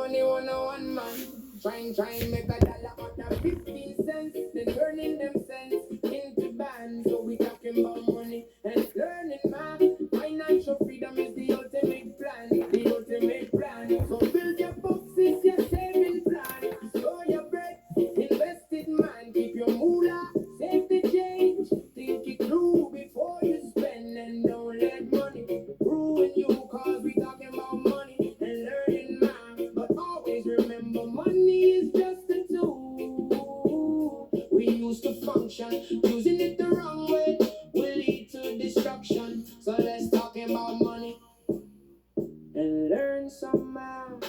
money on a one man. Try make a dollar out of 50 cents. Then turning them cents into bands. So we talking about money and learning, man. Financial freedom is the ultimate plan. The ultimate plan. So build your boxes, your saving plan. Store your bread, invest it, man. Keep your moolah, save the change. Think it through before you spend. And don't let money ruin you. Cause we talking about money and learning, man. But always remember, money is just a tool. We used to function. Using it the wrong way will lead to destruction. So let's talk about money and learn some more.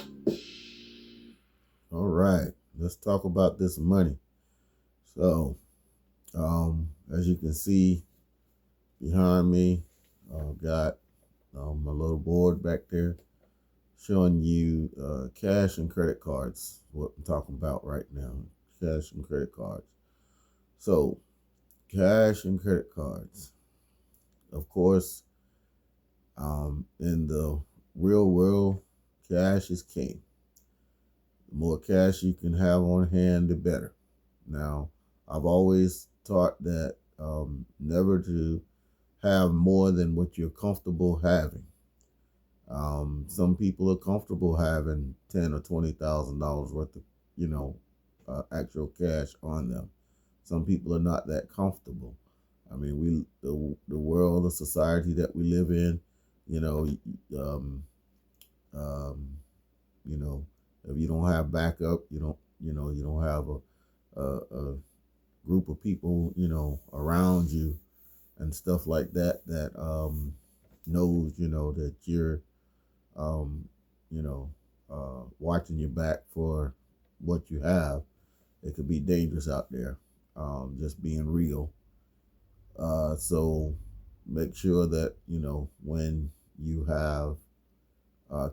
All right, let's talk about this money. So, as you can see behind me, got my little board back there showing you cash and credit cards. What I'm talking about right now, cash and credit cards. So, cash and credit cards. Of course, in the real world, cash is king. The more cash you can have on hand, the better. Now, I've always taught that never to have more than what you're comfortable having. Some people are comfortable having $10,000 or $20,000 worth of, actual cash on them. Some people are not that comfortable. I mean, the world, the society that we live in, you know, um, um, you know, if you don't have backup, you don't have a group of people, around you and stuff like that that knows, that you're, um, watching your back for what you have. It could be dangerous out there. Just being real. So make sure that when you have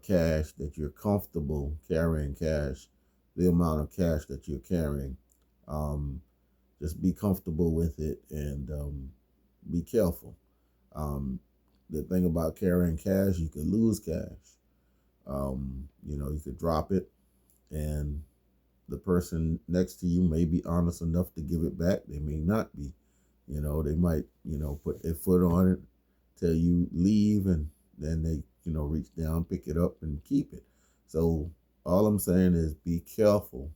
cash that you're comfortable carrying cash, the amount of cash that you're carrying. Um, just be comfortable with it and be careful. Um, the thing about carrying cash, you could lose cash. You could drop it, and the person next to you may be honest enough to give it back. They may not be. They might, put their foot on it, tell you leave, and then they, reach down, pick it up, and keep it. So all I'm saying is be careful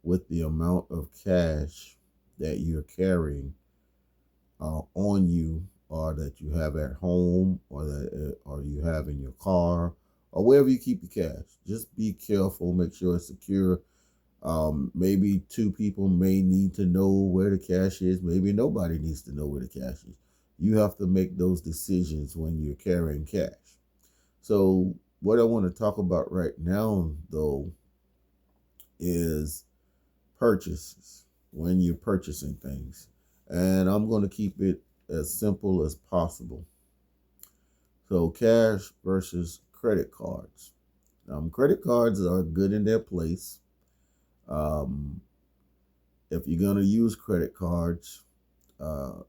with the amount of cash that you're carrying on you, or that you have at home, or that or you have in your car, or wherever you keep your cash. Just be careful. Make sure it's secure. Maybe two people may need to know where the cash is. Maybe nobody needs to know where the cash is. You have to make those decisions when you're carrying cash. So what I want to talk about right now, though, is purchases, when you're purchasing things. And I'm going to keep it as simple as possible. So cash versus credit cards. Credit cards are good in their place. Um, if you're going to use credit cards, uh,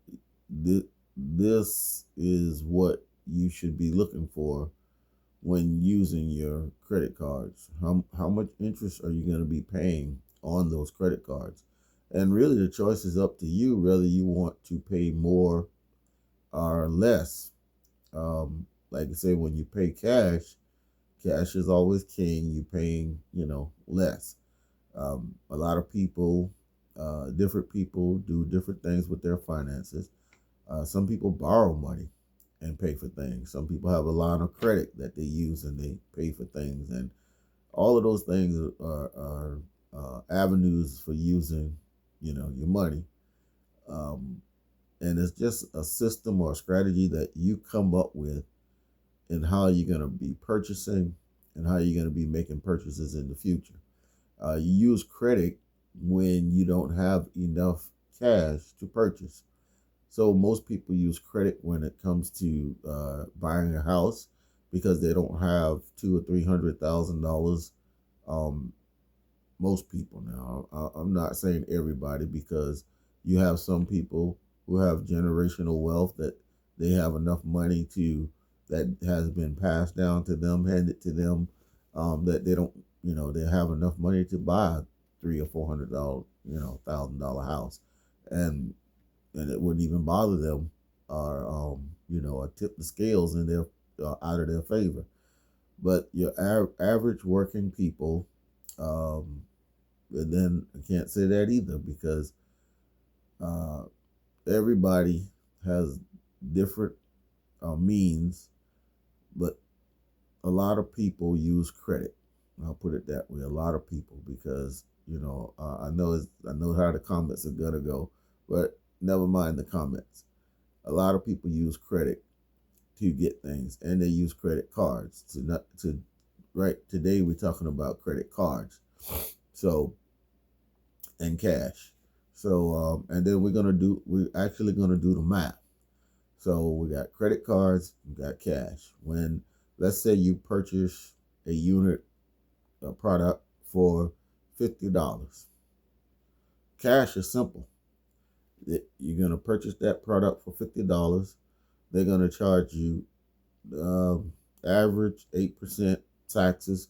this is what you should be looking for when using your credit cards. How much interest are you going to be paying on those credit cards? And really, the choice is up to you whether you want to pay more or less. Like I say, when you pay cash, cash is always king. You're paying, less. A lot of people, different people do different things with their finances. Some people borrow money and pay for things. Some people have a line of credit that they use and they pay for things. And all of those things are avenues for using, your money. Um, and it's just a system or a strategy that you come up with in how you're going to be purchasing and how you're going to be making purchases in the future. You use credit when you don't have enough cash to purchase. So most people use credit when it comes to buying a house because they don't have $200,000 or $300,000. Um, Most people now. I'm not saying everybody, because you have some people who have generational wealth that they have enough money to that has been passed down to them, handed to them, that they don't they have enough money to buy a $300 or $400, $1,000 house, and it wouldn't even bother them, or or tip the scales in their out of their favor. But your average working people, um, and then I can't say that either, because uh, everybody has different means, but a lot of people use credit. I'll put it that way. A lot of people, because I know how the comments are gonna go, but never mind the comments. A lot of people use credit to get things, and they use credit cards to not to. Right, today we're talking about credit cards, so, and cash. So and then we're actually gonna do the math. So we got credit cards, we got cash. When, let's say, you purchase a unit, a product for $50. Cash is simple. You're gonna purchase that product for $50. They're gonna charge you average 8% taxes,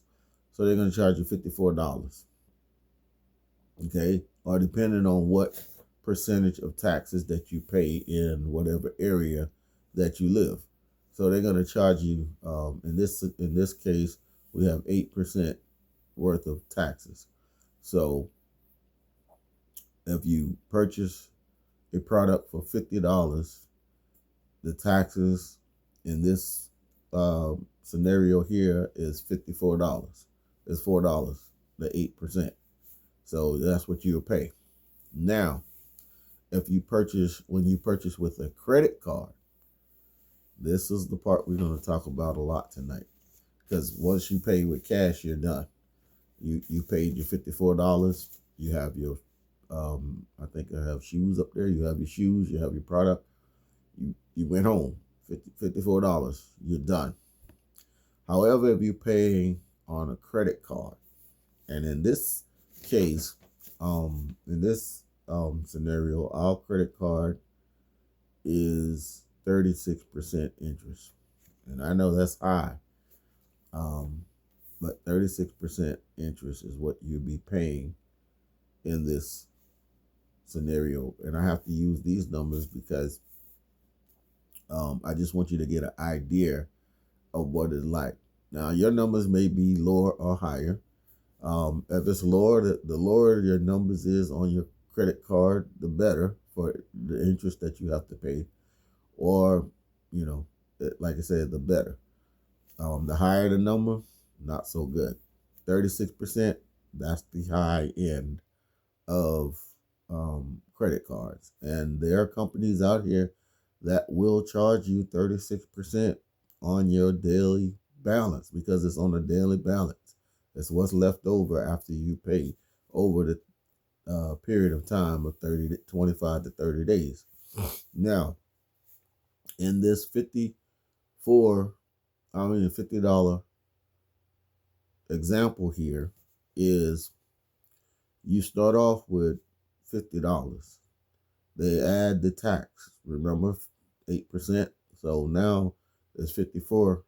so they're gonna charge you $54. Okay, or depending on what percentage of taxes that you pay in whatever area that you live. So they're going to charge you. In this case, we have 8% worth of taxes. So if you purchase a product for $50, the taxes in this scenario here is $54. It's $4, the 8%. So that's what you'll pay. Now, when you purchase with a credit card, this is the part we're going to talk about a lot tonight. Because once you pay with cash, you're done. You paid your $54. You have your, I think I have shoes up there. You have your shoes. You have your product. You went home. $54. You're done. However, if you're paying on a credit card, and in this case, in this scenario, our credit card is 36% interest, and I know that's high, but 36% interest is what you'll be paying in this scenario. And I have to use these numbers because I just want you to get an idea of what it's like. Now, your numbers may be lower or higher. If it's lower, the lower your numbers is on your credit card, the better for the interest that you have to pay. Or, like I said, the better. The higher the number, not so good. 36%, that's the high end of credit cards. And there are companies out here that will charge you 36% on your daily balance, because it's on a daily balance. It's what's left over after you pay over the period of time of 25 to 30 days. Now, in this $50 example here is, you start off with $50. They add the tax. Remember, 8%. So now it's $54.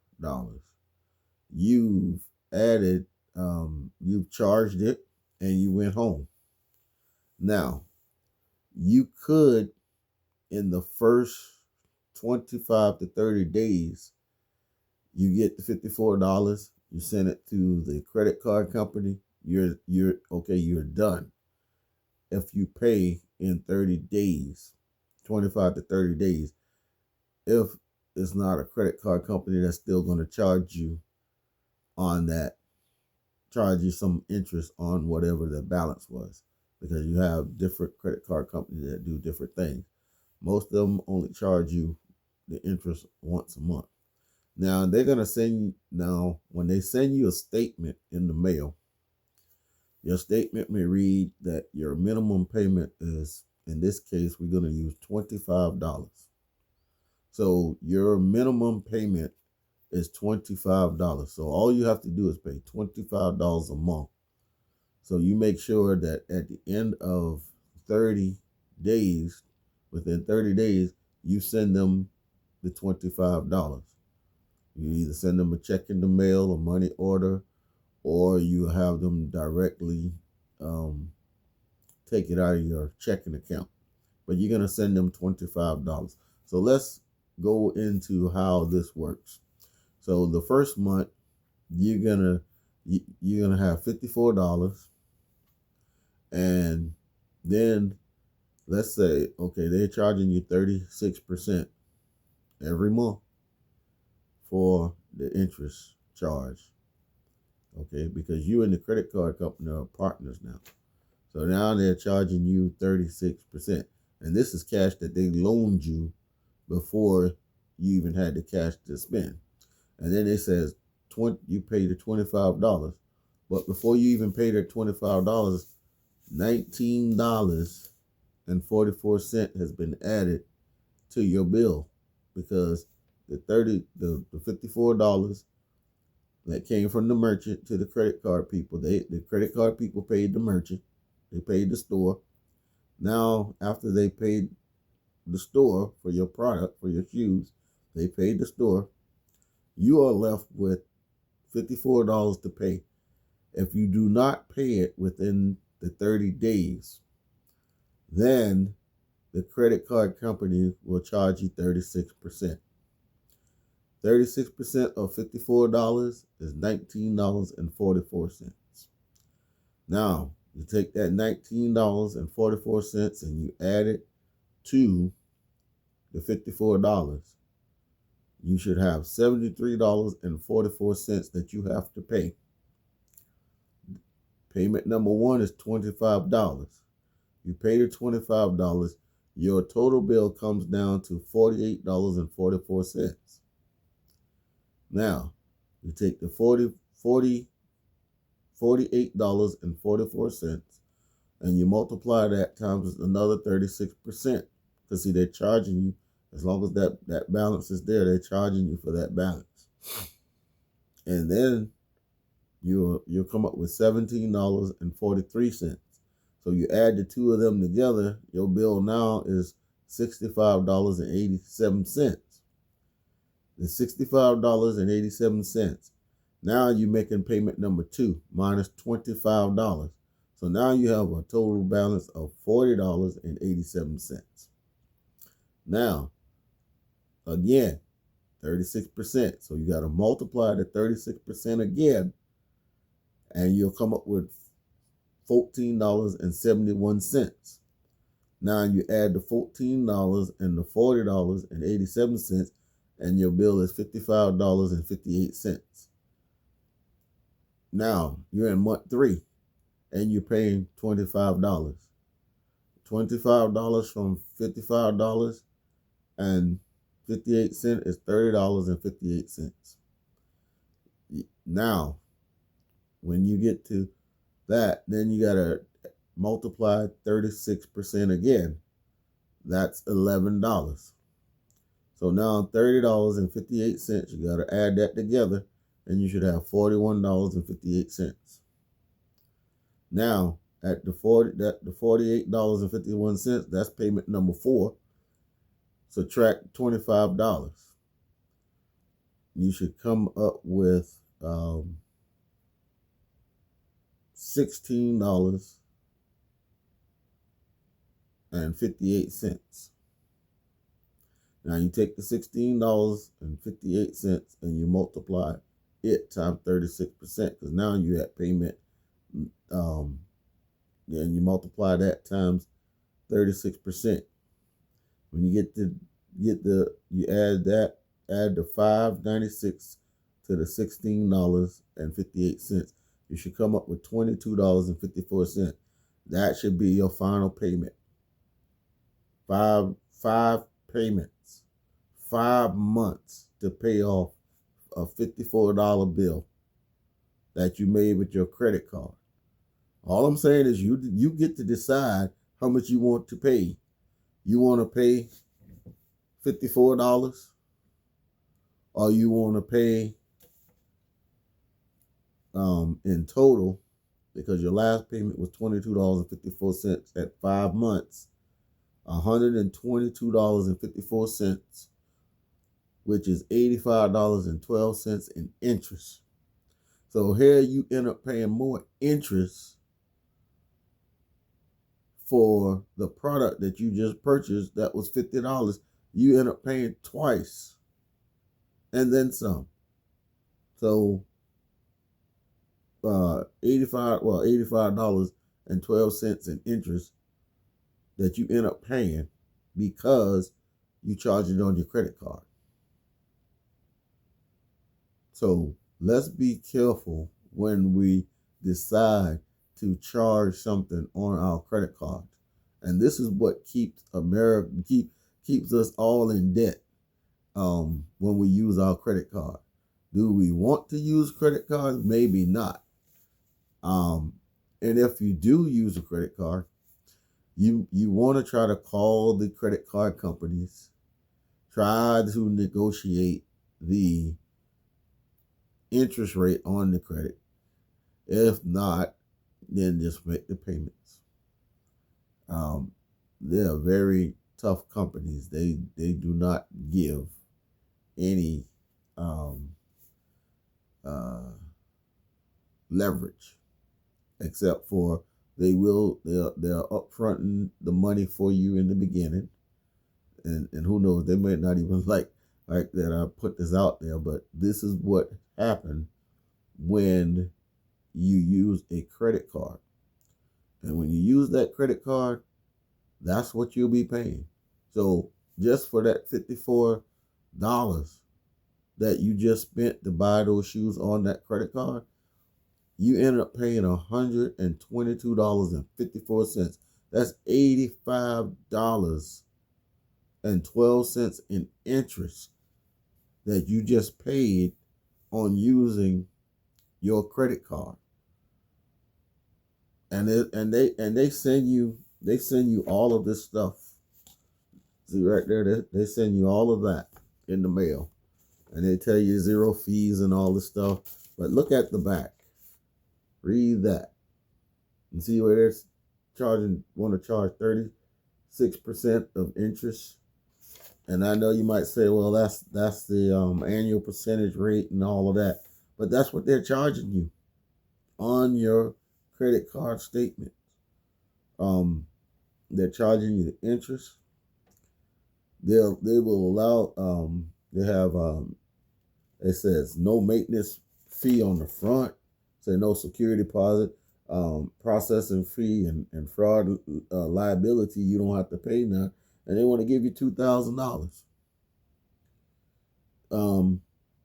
You've added, you've charged it, and you went home. Now, you could, in the first 25 to 30 days, you get the $54, you send it to the credit card company, you're okay, you're done. If you pay in 30 days, 25 to 30 days, if it's not a credit card company that's still going to charge you on that, charge you some interest on whatever the balance was, because you have different credit card companies that do different things. Most of them only charge you the interest once a month. Now, they're going to when they send you a statement in the mail, your statement may read that your minimum payment is, in this case, we're going to use $25. So your minimum payment is $25. So all you have to do is pay $25 a month. So you make sure that at the end of 30 days, within 30 days, you send them the $25. You either send them a check in the mail, a money order, or you have them directly take it out of your checking account. But you're gonna send them $25. So let's go into how this works. So the first month you're gonna have $54, and then let's say, okay, they're charging you 36% every month for the interest charge. Okay, because you and the credit card company are partners now. So now they're charging you 36%. And this is cash that they loaned you before you even had the cash to spend. And then it says you pay the $25. But before you even pay that $25, $19.44 has been added to your bill, because the $54 that came from the merchant to the credit card people, the credit card people paid the merchant, they paid the store. Now, after they paid the store for your product, for your shoes, they paid the store, you are left with $54 to pay. If you do not pay it within the 30 days, then the credit card company will charge you 36%. 36% of $54 is $19.44. Now, you take that $19.44 and you add it to the $54. You should have $73.44 that you have to pay. Payment number one is $25. You pay the $25, your total bill comes down to $48.44. Now, you take the $48.44 and you multiply that times another 36%. Because see, they're charging you, as long as that balance is there, they're charging you for that balance. And then you'll come up with $17.43. So you add the two of them together, your bill now is $65.87. The $65.87. Now you're making payment number two minus $25. So now you have a total balance of $40.87. Now, again, 36%. So you got to multiply the 36% again, and you'll come up with $14.71. Now you add the $14 and the $40.87, and your bill is $55.58. Now you're in month 3, and you're paying $25. $25 from $55 and 58 cents is $30.58. Now, when you get to that, then you gotta multiply 36% again. That's $11. So now $30.58, you gotta add that together, and you should have $41.58. Now at the $48.51, that's payment number 4. Subtract $25. You should come up with $16.58. Now you take the $16.58 and you multiply it times 36%, because now you have payment. And you multiply that times 36%. When you you add the $5.96 to the $16.58. You should come up with $22.54. That should be your final payment. Five payments, 5 months to pay off a $54 bill that you made with your credit card. All I'm saying is you get to decide how much you want to pay. You want to pay $54, or you want to pay in total, because your last payment was $22.54 at 5 months, $122.54, which is $85.12 in interest. So here you end up paying more interest for the product that you just purchased that was $50. You end up paying twice and then some. So $85.12 in interest that you end up paying because you charge it on your credit card. So let's be careful when we decide to charge something on our credit card. And this is what keeps America keeps us all in debt when we use our credit card. Do we want to use credit cards? Maybe not. And if you do use a credit card, you want to try to call the credit card companies, try to negotiate the interest rate on the credit. If not, then just make the payments. They're very tough companies. They do not give any leverage, except for they're upfronting the money for you in the beginning, and who knows, they may not even like that I put this out there, but this is what happened when you use a credit card. And when you use that credit card, that's what you'll be paying. So just for that $54 that you just spent to buy those shoes on that credit card, you ended up paying $122.54. That's $85.12 in interest that you just paid on using your credit card. And they send you all of this stuff. See right there, they send you all of that in the mail, and they tell you 0 fees and all this stuff. But look at the back, read that, and see where they're want to charge 36% of interest. And I know you might say, well, that's the annual percentage rate and all of that, but that's what they're charging you on your credit card statement. They're charging you the interest. They will allow they have it says no maintenance fee on the front, say no security deposit, processing fee and fraud liability you don't have to pay now, and they want to give you $2,000.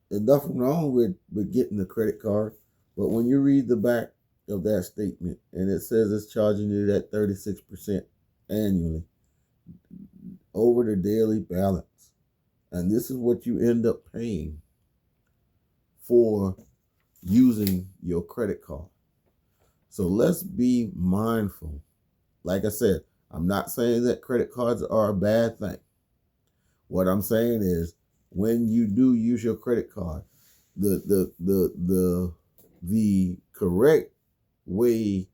There's nothing wrong with getting a credit card, but when you read the back of that statement and it says it's charging you that 36% annually over the daily balance, and this is what you end up paying for using your credit card. So let's be mindful. Like I said, I'm not saying that credit cards are a bad thing. What I'm saying is, when you do use your credit card, the correct way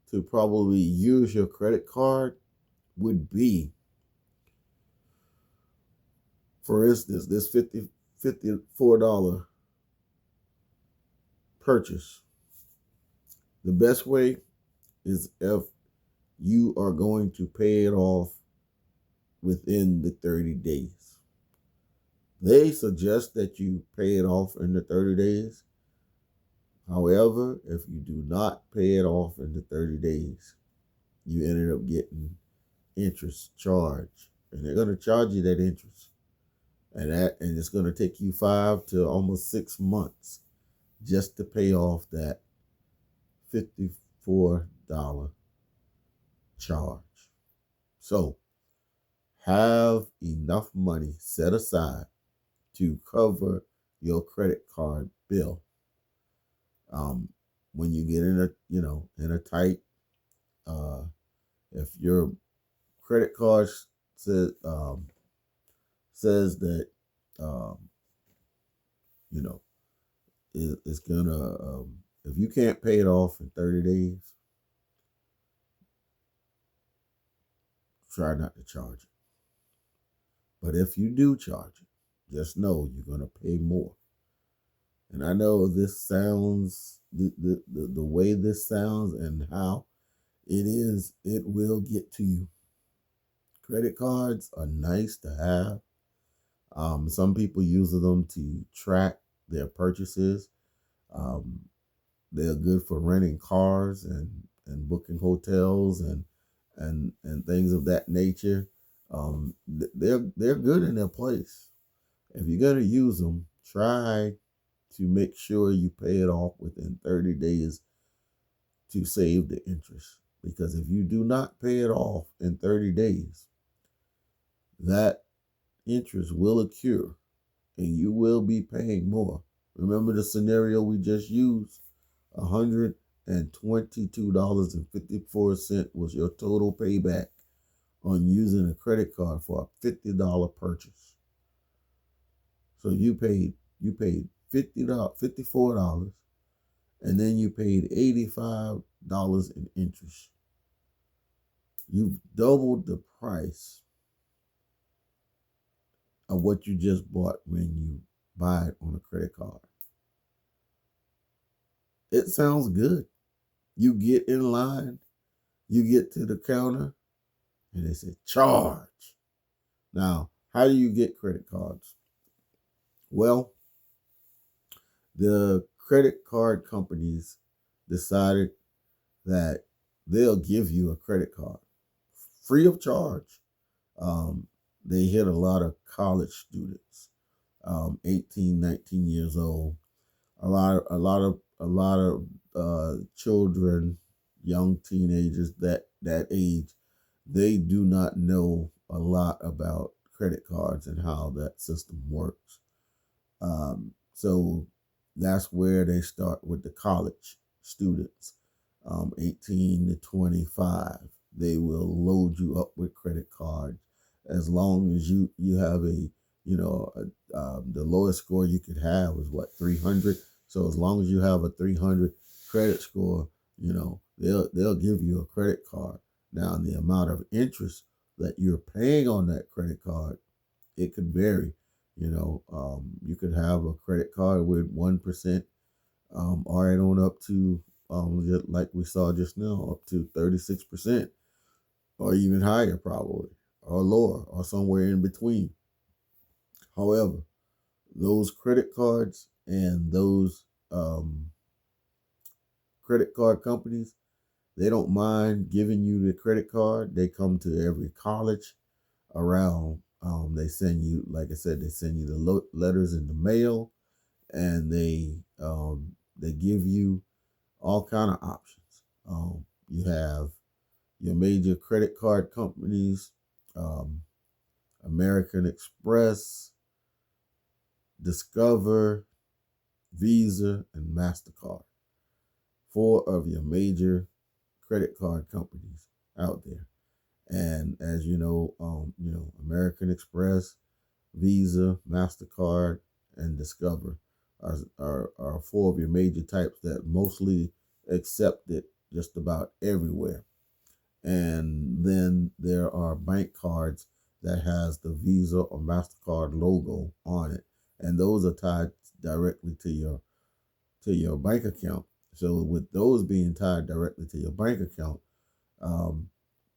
to probably use your credit card would be, for instance, this $54 purchase. The best way is if you are going to pay it off within the 30 days. They suggest that you pay it off in the 30 days. However, if you do not pay it off in the 30 days, you ended up getting interest charge. And they're going to charge you that interest. And it's going to take you 5 to almost 6 months just to pay off that $54 charge. So have enough money set aside to cover your credit card bill. When you get in a tight, if your credit card says that it's gonna, if you can't pay it off in 30 days, try not to charge it. But if you do charge it, just know you're gonna pay more. And I know this sounds the way this sounds and how it is, it will get to you. Credit cards are nice to have. Some people use them to track their purchases. Um, they're good for renting cars and booking hotels and things of that nature. They're good in their place. If you're gonna use them, try to make sure you pay it off within 30 days to save the interest. Because if you do not pay it off in 30 days, that interest will accrue and you will be paying more. Remember the scenario we just used? $122.54 was your total payback on using a credit card for a $50 purchase. So you paid $54, and then you paid $85 in interest. You've doubled the price of what you just bought when you buy it on a credit card. It sounds good. You get in line, you get to the counter, and they say, charge. Now, how do you get credit cards? Well, the credit card companies decided that they'll give you a credit card free of charge. They hit a lot of college students, 18, 19 years old. A lot of children, young teenagers that age, they do not know a lot about credit cards and how that system works. So that's where they start with the college students, 18 to 25. They will load you up with credit cards as long as you have the lowest score you could have was what, 300. So as long as you have a 300 credit score, they'll give you a credit card. Now the amount of interest that you're paying on that credit card, it could vary. You could have a credit card with 1%, all right on up to, just like we saw just now, up to 36%, or even higher probably, or lower, or somewhere in between. However, those credit cards and those credit card companies, they don't mind giving you the credit card. They come to every college around. They send you, like I said, they send you the letters in the mail, and they give you all kind of options. You have your major credit card companies, um, American Express, Discover, Visa, and MasterCard. Four of your major credit card companies out there. And as American Express, Visa, MasterCard, and Discover are four of your major types that mostly accepted just about everywhere. And then there are bank cards that has the Visa or MasterCard logo on it. And those are tied directly to your bank account. So with those being tied directly to your bank account, um,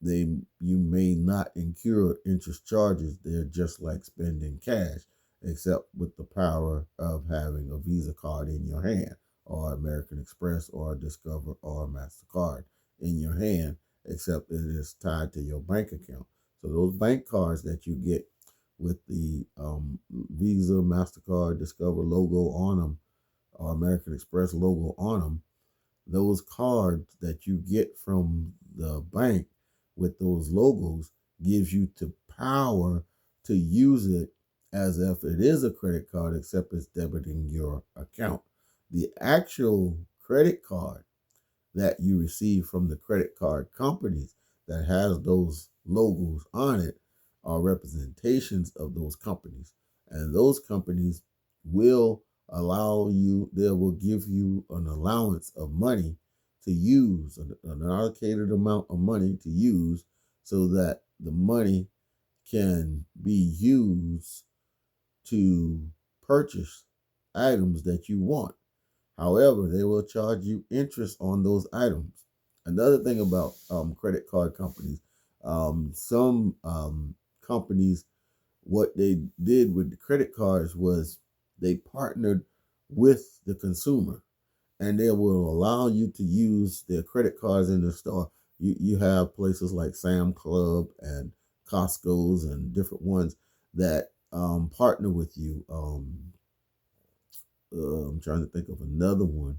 you may not incur interest charges. They're just like spending cash, except with the power of having a Visa card in your hand, or American Express, or Discover, or MasterCard in your hand, except it is tied to your bank account. So those bank cards that you get with the Visa, MasterCard, Discover logo on them, or American Express logo on them, those cards that you get from the bank with those logos gives you the power to use it as if it is a credit card, except it's debiting your account. The actual credit card that you receive from the credit card companies that has those logos on it are representations of those companies. And those companies will they will give you an allowance of money to use, an allocated amount of money to use, so that the money can be used to purchase items that you want. However, they will charge you interest on those items. Another thing about credit card companies, some companies, what they did with the credit cards was they partnered with the consumer, and they will allow you to use their credit cards in the store. You have places like Sam Club and Costco's and different ones that partner with you. I'm trying to think of another one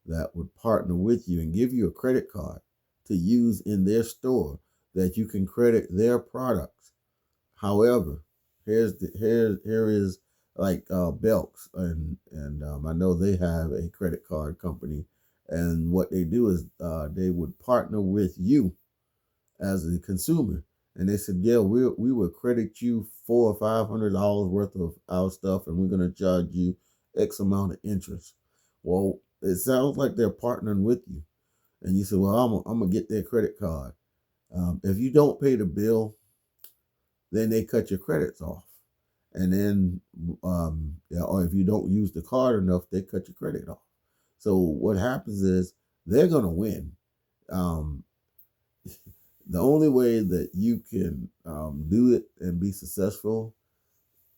that would partner with you and give you a credit card to use in their store that you can credit their products. However, here is like Belks, and I know they have a credit card company, and what they do is they would partner with you as a consumer, and they said, yeah, we will credit you $400 or $500 worth of our stuff, and we're going to charge you X amount of interest. Well, it sounds like they're partnering with you, and you say, well, I'm gonna get their credit card. If you don't pay the bill, then they cut your credits off. And then, yeah, or if you don't use the card enough, they cut your credit off. So what happens is they're going to win. Um, the only way that you can do it and be successful,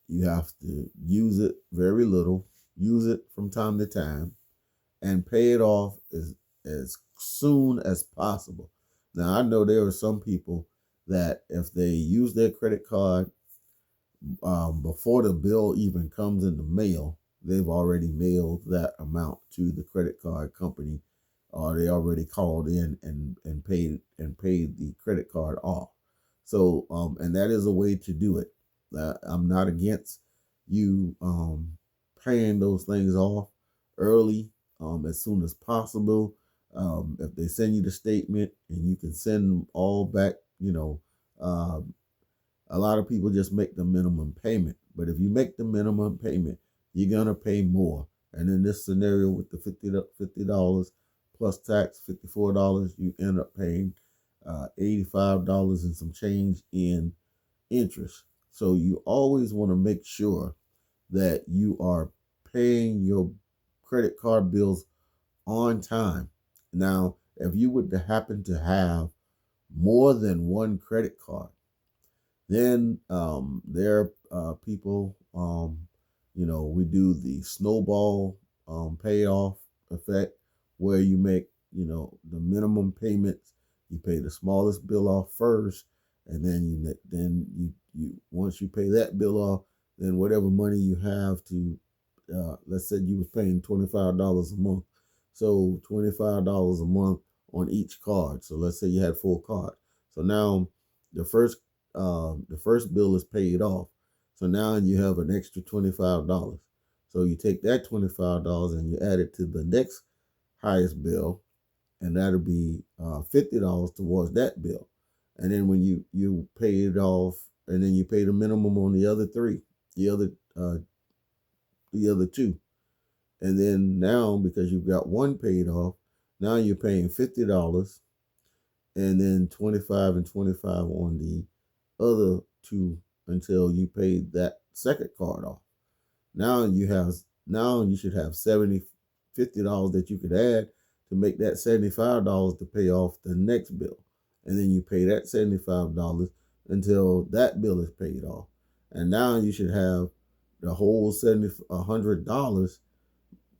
you have to use it very little, use it from time to time, and pay it off as soon as possible. Now, I know there are some people that if they use their credit card before the bill even comes in the mail, they've already mailed that amount to the credit card company, or they already called in and paid the credit card off. So, and that is a way to do it. I'm not against you paying those things off early, as soon as possible. If they send you the statement and you can send them all back, uh, a lot of people just make the minimum payment. But if you make the minimum payment, you're gonna pay more. And in this scenario with the $50 plus tax, $54, you end up paying $85 and some change in interest. So you always want to make sure that you are paying your credit card bills on time. Now, if you would happen to have more than one credit card, then there are people, we do the snowball payoff effect, where you make, the minimum payments. You pay the smallest bill off first, and then you once you pay that bill off, then whatever money you have to, let's say you was paying $25 a month, so $25 a month on each card. So let's say you had 4 cards. So now the first the first bill is paid off. So now you have an extra $25. So you take that $25 and you add it to the next highest bill, and that'll be $50 towards that bill. And then when you pay it off, and then you pay the minimum on the other three, the other uh, the other two, and then now because you've got one paid off, now you're paying $50, and then 25 and 25 on the other two until you pay that second card off. Now you should have $50 that you could add to make that $75 to pay off the next bill. And then you pay that $75 until that bill is paid off. And now you should have the whole $100,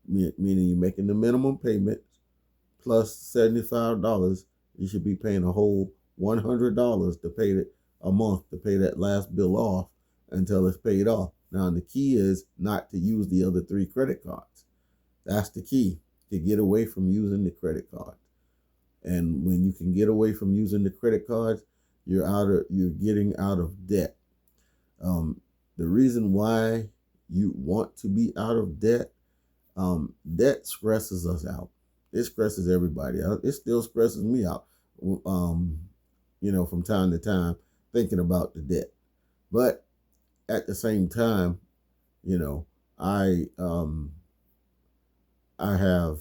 meaning you're making the minimum payment plus $75. You should be paying a whole $100 to pay it a month to pay that last bill off until it's paid off. Now the key is not to use the other 3 credit cards. That's the key, to get away from using the credit card. And when you can get away from using the credit cards, you're getting out of debt. The reason why you want to be out of debt, debt stresses us out. It stresses everybody out. It still stresses me out. From time to time, thinking about the debt. But at the same time, I have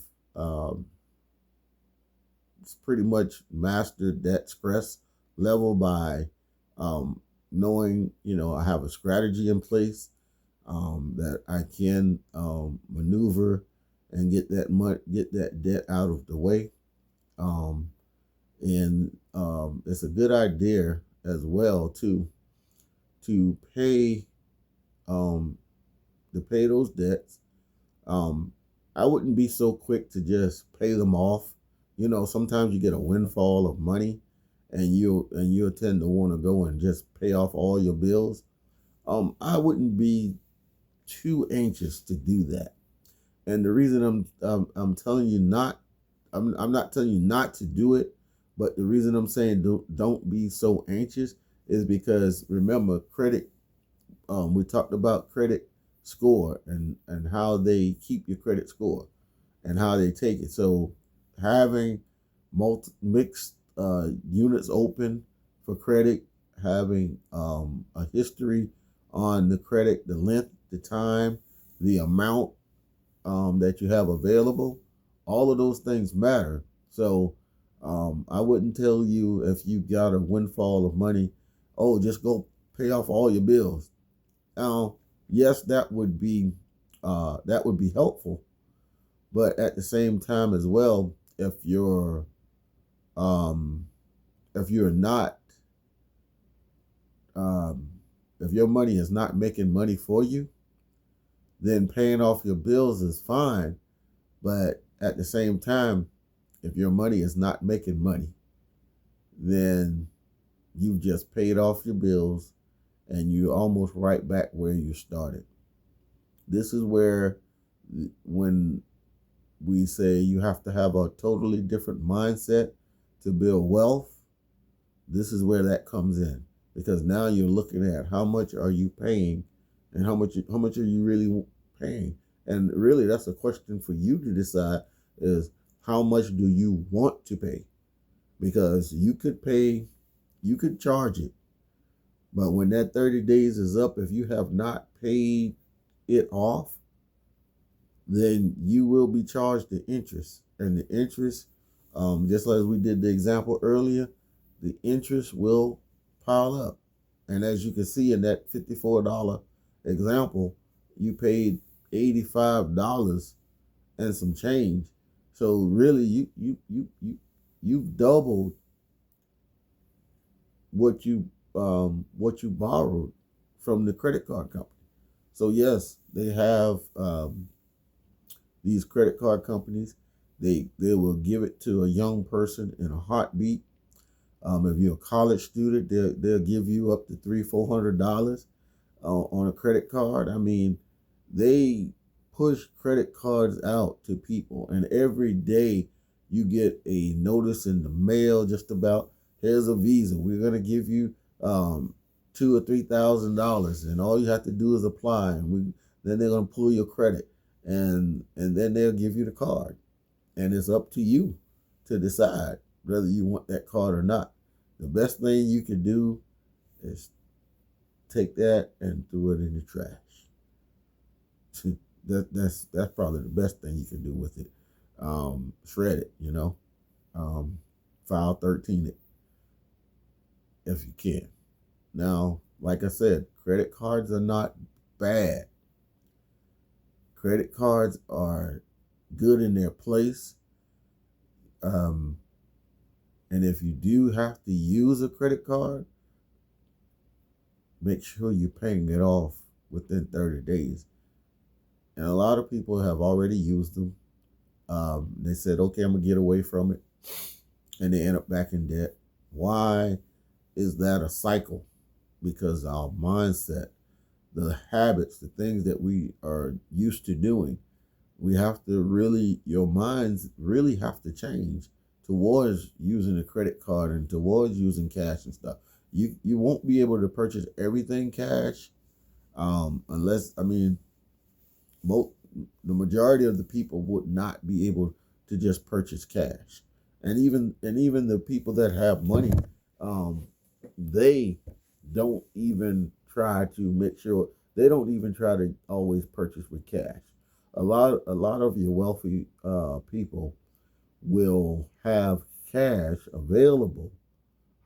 pretty much mastered that stress level by knowing, I have a strategy in place that I can maneuver and get that debt out of the way. Um, and it's a good idea as well to pay um, to pay those debts. Um, I wouldn't be so quick to just pay them off. You know, sometimes you get a windfall of money, and you tend to want to go and just pay off all your bills. I wouldn't be too anxious to do that. And the reason I'm telling you not, I'm not telling you not to do it, but the reason I'm saying don't be so anxious is because remember credit. We talked about credit score and how they keep your credit score and how they take it. So having mixed units open for credit, having a history on the credit, the length, the time, the amount that you have available, all of those things matter. So I wouldn't tell you if you got a windfall of money, oh, just go pay off all your bills. Now, yes, that would be helpful, but at the same time as well, um, if you're not um, if your money is not making money for you, then paying off your bills is fine. But at the same time, if your money is not making money, then you've just paid off your bills and you're almost right back where you started. This is where, when we say you have to have a totally different mindset to build wealth, this is where that comes in. Because now you're looking at how much are you paying and how much are you really paying? And really that's a question for you to decide is how much do you want to pay? Because you could charge it. But when that 30 days is up, if you have not paid it off, then you will be charged the interest. And the interest, just like we did the example earlier, the interest will pile up. And as you can see in that $54 example, you paid $85 and some change. So really you've doubled what you borrowed from the credit card company. So yes, they have these credit card companies. They will give it to a young person in a heartbeat. If you're a college student, they'll give you up to $300-400 on a credit card. I mean, they push credit cards out to people, and every day you get a notice in the mail just about, here's a Visa. We're gonna give you $2,000 or $3,000, and all you have to do is apply, and then they're gonna pull your credit, and then they'll give you the card, and it's up to you to decide whether you want that card or not. The best thing you can do is take that and throw it in the trash. That's probably the best thing you can do with it. Shred it, file 13 it if you can. Now, like I said, credit cards are not bad. Credit cards are good in their place. And if you do have to use a credit card, make sure you're paying it off within 30 days. And a lot of people have already used them. They said, okay, I'm going to get away from it. And they end up back in debt. Why is that a cycle? Because our mindset, the habits, the things that we are used to doing, your minds really have to change towards using a credit card and towards using cash and stuff. You won't be able to purchase everything cash, unless, the majority of the people would not be able to just purchase cash, and even the people that have money, they don't even try to make sure, they don't even try to always purchase with cash. A lot of your wealthy people will have cash available.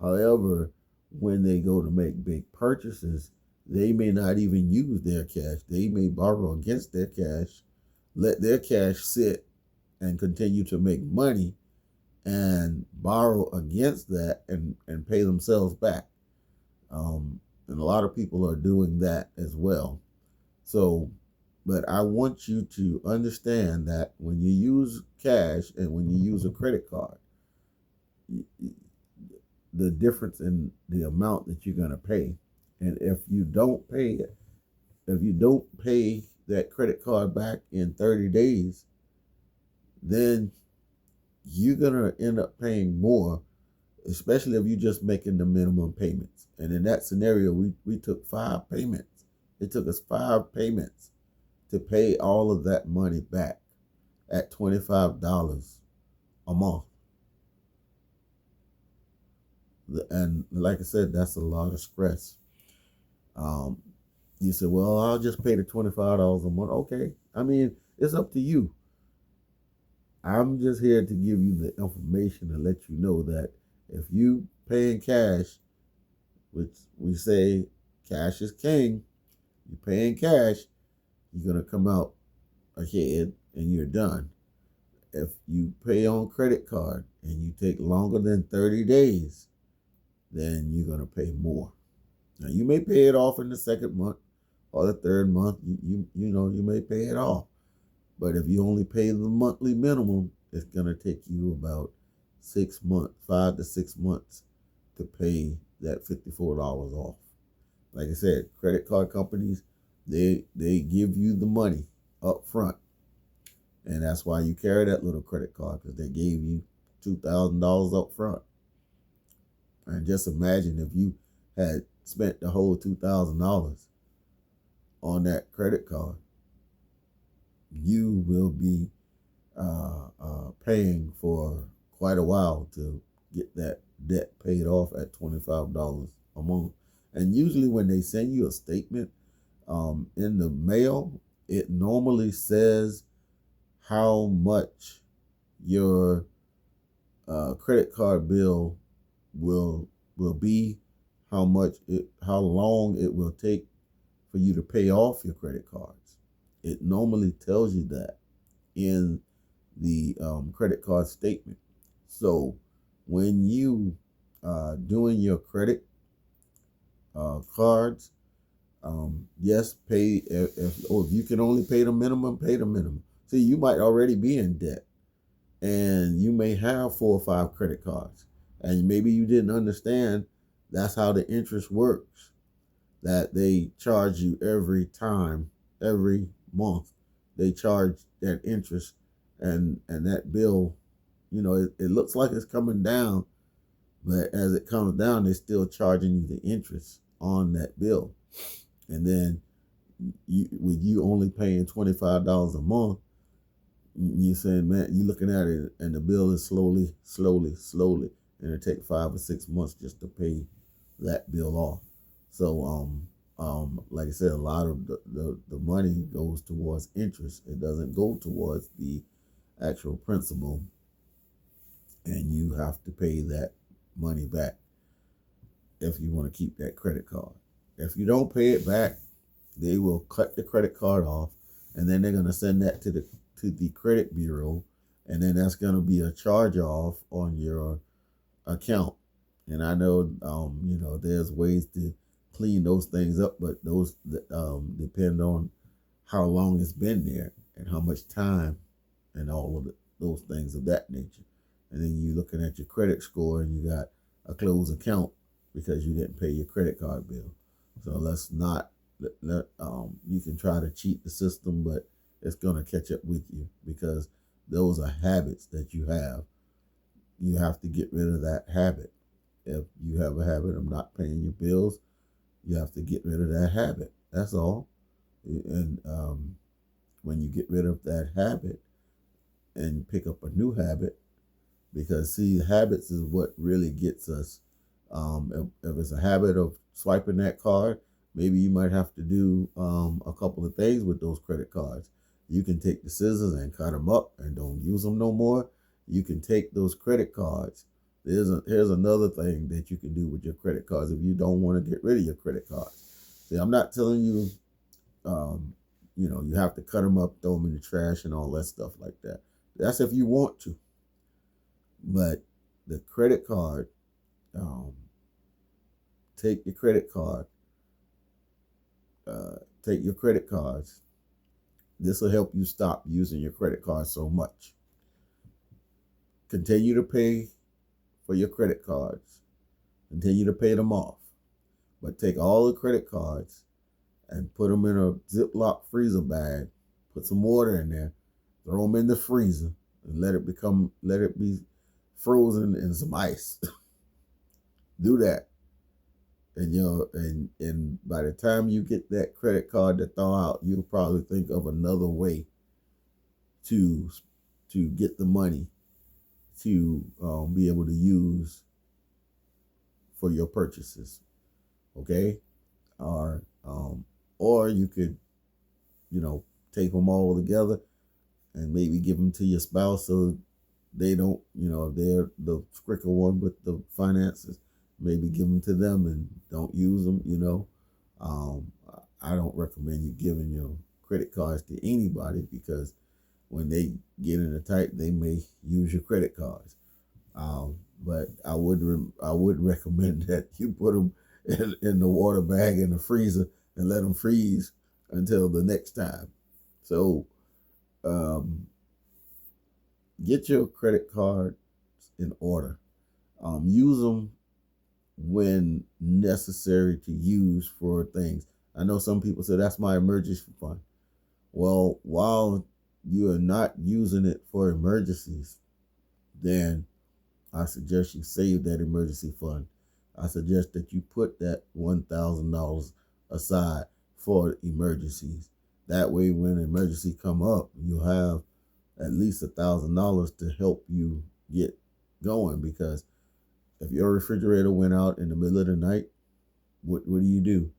However, when they go to make big purchases, they may not even use their cash. They may borrow against their cash let their cash sit and continue to make money and borrow against that and pay themselves back. And a lot of people are doing that as well. So, but I want you to understand that when you use cash and when you use a credit card, the difference in the amount that you're going to pay. And if you don't pay it, if you don't pay that credit card back in 30 days, then you're going to end up paying more, especially if you're just making the minimum payments. And in that scenario, we took 5 payments. It took us 5 payments to pay all of that money back at $25 a month. And like I said, that's a lot of stress. You said, well, I'll just pay the $25 a month. Okay. I mean, it's up to you. I'm just here to give you the information to let you know that if you pay in cash, which we say cash is king, you pay in cash, you're going to come out ahead and you're done. If you pay on credit card and you take longer than 30 days, then you're going to pay more. Now, you may pay it off in the second month or the third month. You may pay it off. But if you only pay the monthly minimum, it's going to take you about 6 months, 5 to 6 months to pay that $54 off. Like I said, credit card companies, they give you the money up front. And that's why you carry that little credit card, because they gave you $2,000 up front. And just imagine if you had spent the whole $2,000 on that credit card, you will be paying for quite a while to get that debt paid off at $25 a month. And usually when they send you a statement in the mail, it normally says how much your credit card bill will be, how long it will take for you to pay off your credit cards. It normally tells you that in the credit card statement. So when you doing your credit cards, yes, pay if you can only pay the minimum, pay the minimum. See, you might already be in debt, and you may have 4 or 5 credit cards, and maybe you didn't understand that's how the interest works. That they charge you every month, they charge that interest, and that bill, it looks like it's coming down, but as it comes down, they're still charging you the interest on that bill. And then with you only paying $25 a month, you're saying, man, you're looking at it and the bill is slowly, and it takes 5 or 6 months just to pay that bill off. So, like I said, a lot of the money goes towards interest. It doesn't go towards the actual principal, and you have to pay that money back if you want to keep that credit card. If you don't pay it back, they will cut the credit card off, and then they're going to send that to the credit bureau, and then that's going to be a charge off on your account. And I know, there's ways to clean those things up, but those depend on how long it's been there and how much time and all of those things of that nature. And then you're looking at your credit score and you got a closed account because you didn't pay your credit card bill. So let's not you can try to cheat the system, but it's going to catch up with you, because those are habits that you have. You have to get rid of that habit. If you have a habit of not paying your bills, you have to get rid of that habit. That's all. And when you get rid of that habit and pick up a new habit, because see, habits is what really gets us. If it's a habit of swiping that card, maybe you might have to do a couple of things with those credit cards. You can take the scissors and cut them up and don't use them no more. You can take those credit cards. Here's another thing that you can do with your credit cards if you don't want to get rid of your credit cards. See, I'm not telling you you have to cut them up, throw them in the trash, and all that stuff like that. That's if you want to. But the credit card, um, take your credit card, take your credit cards. This will help you stop using your credit card so much. Continue to pay for your credit cards. Continue to pay them off. But take all the credit cards and put them in a Ziploc freezer bag. Put some water in there. Throw them in the freezer and let it be frozen in some ice. Do that. And by the time you get that credit card to thaw out, you'll probably think of another way to get the money to be able to use for your purchases. Okay, or you could tape them all together and maybe give them to your spouse so they don't, if they're the scricker one with the finances, maybe give them to them and don't use them. I don't recommend you giving your credit cards to anybody, because when they get in a tight, they may use your credit cards. But I would recommend that you put them in the water bag in the freezer and let them freeze until the next time. So get your credit cards in order. Use them when necessary to use for things. I know some people say that's my emergency fund. Well, while you are not using it for emergencies, then I suggest you save that emergency fund. I suggest that you put that $1,000 aside for emergencies. That way, when an emergency come up, you have at least $1,000 to help you get going. Because if your refrigerator went out in the middle of the night, what do you do?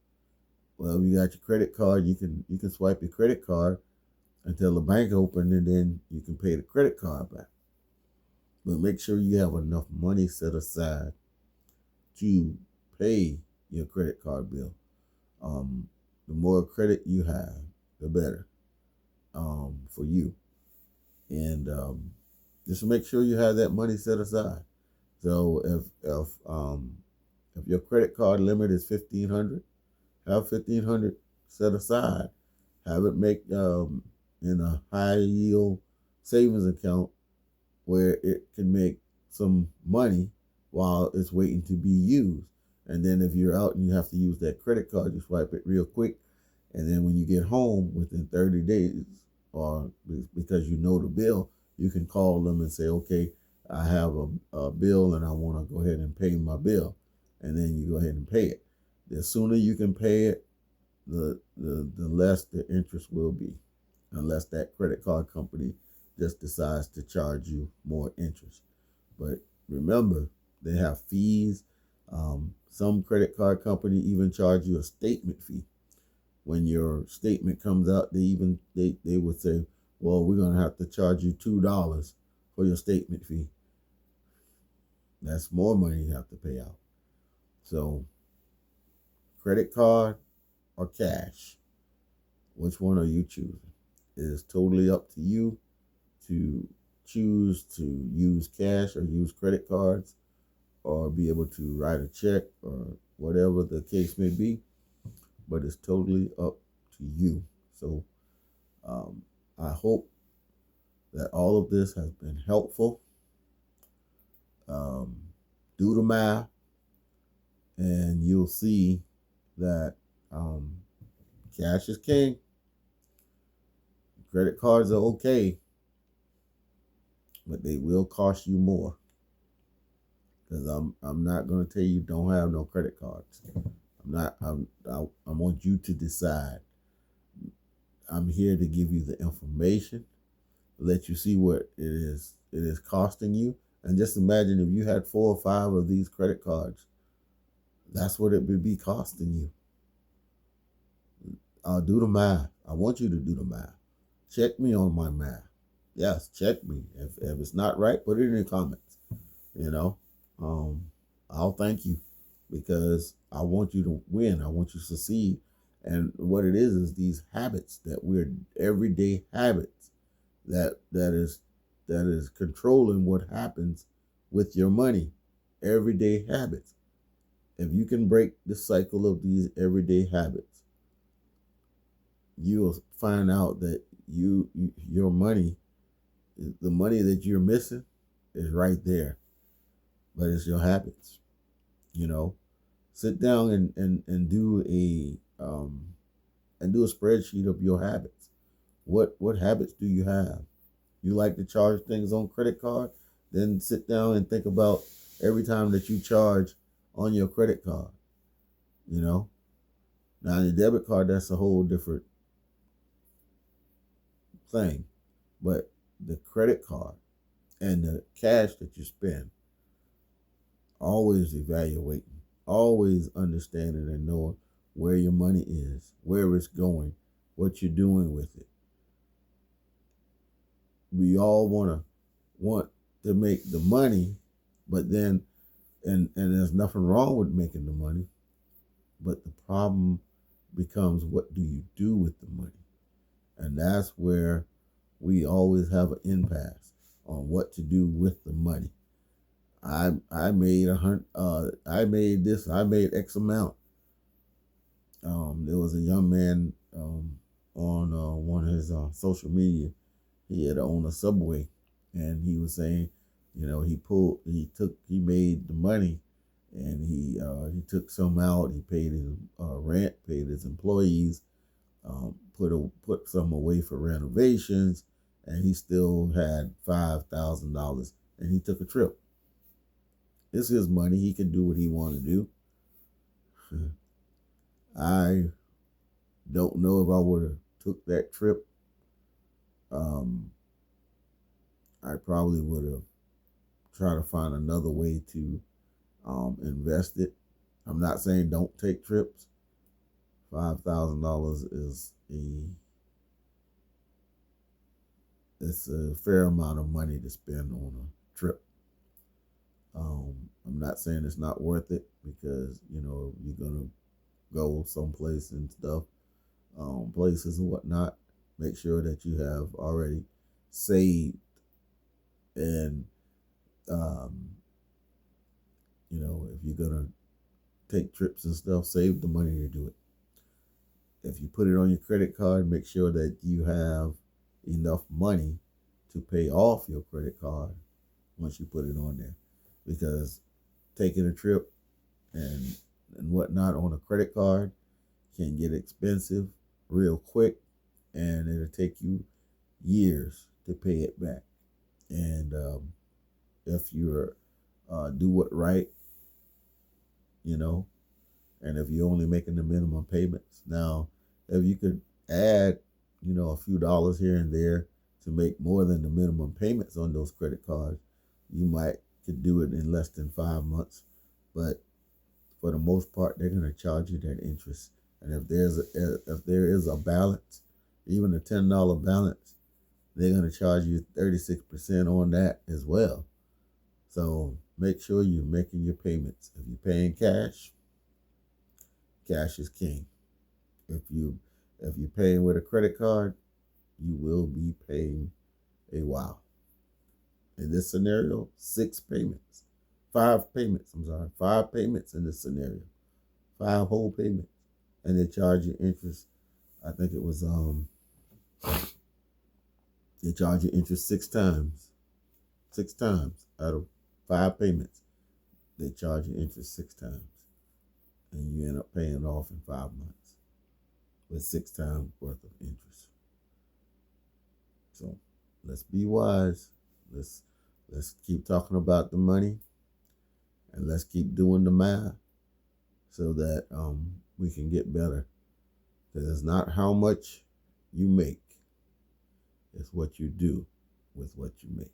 Well, you got your credit card. You can swipe your credit card until the bank open, and then you can pay the credit card back. But make sure you have enough money set aside to pay your credit card bill. The more credit you have, the better for you. And just make sure you have that money set aside. So if your credit card limit is $1,500, have $1,500 set aside. Have it make in a high yield savings account where it can make some money while it's waiting to be used. And then if you're out and you have to use that credit card, you swipe it real quick. And then when you get home within 30 days, or because you know the bill, you can call them and say, okay, I have a bill and I want to go ahead and pay my bill. And then you go ahead and pay it. The sooner you can pay it, the less the interest will be, unless that credit card company just decides to charge you more interest. But remember, they have fees. Some credit card company even charge you a statement fee. When your statement comes out, they would say, well, we're going to have to charge you $2 for your statement fee. That's more money you have to pay out. So credit card or cash, which one are you choosing? It is totally up to you to choose to use cash or use credit cards, or be able to write a check, or whatever the case may be. But it's totally up to you. So I hope that all of this has been helpful. Do the math, and you'll see that cash is king. Credit cards are okay, but they will cost you more. Because I'm not going to tell you don't have no credit cards. I want you to decide. I'm here to give you the information, let you see what it is costing you. And just imagine if you had 4 or 5 of these credit cards, that's what it would be costing you. I'll do the math. I want you to do the math. Check me on my math. Yes, check me. If it's not right, put it in the comments. I'll thank you, because I want you to win. I want you to succeed. And what it is these habits that we're everyday habits that is controlling what happens with your money. Everyday habits. If you can break the cycle of these everyday habits, you'll find out that your money, the money that you're missing, is right there. But it's your habits. You know, sit down and do a spreadsheet of your habits. What habits do you have? You like to charge things on credit card? Then sit down and think about every time that you charge on your credit card. You know, now your debit card, that's a whole different thing. But the credit card and the cash that you spend, always evaluating, always understanding and knowing where your money is, where it's going, what you're doing with it. We all want to make the money, but then and there's nothing wrong with making the money, but the problem becomes, what do you do with the money? And that's where we always have an impasse on what to do with the money. I made I made X amount. There was a young man on one of his social media. He had owned a Subway, and he was saying, he made the money, and he took some out. He paid his rent, paid his employees, put some away for renovations, and he still had $5,000, and he took a trip. It's his money. He can do what he want to do. I don't know if I would have took that trip. I probably would have tried to find another way to invest it. I'm not saying don't take trips. $5,000 is it's a fair amount of money to spend on a trip. I'm not saying it's not worth it, because you're gonna go someplace and stuff, places and whatnot. Make sure that you have already saved, and if you're gonna take trips and stuff, save the money to do it. If you put it on your credit card, make sure that you have enough money to pay off your credit card once you put it on there, because taking a trip and whatnot on a credit card can get expensive real quick, and it'll take you years to pay it back. And if you do it right, and if you're only making the minimum payments, now if you could add a few dollars here and there to make more than the minimum payments on those credit cards, you might could do it in less than 5 months. But for the most part, they're going to charge you that interest. And if there is a balance, even a $10 balance, they're going to charge you 36% on that as well. So make sure you're making your payments. If you're paying cash, cash is king. If you're paying with a credit card, you will be paying a while. In this scenario, 5 payments. I'm sorry, 5 payments in this scenario, 5 whole payments, and they charge you interest. I think it was they charge you interest 6 times. 6 times out of 5 payments, they charge you interest 6 times, and you end up paying it off in 5 months with 6 times worth of interest. So let's be wise. Let's keep talking about the money, and let's keep doing the math so that we can get better. Because it's not how much you make, it's what you do with what you make.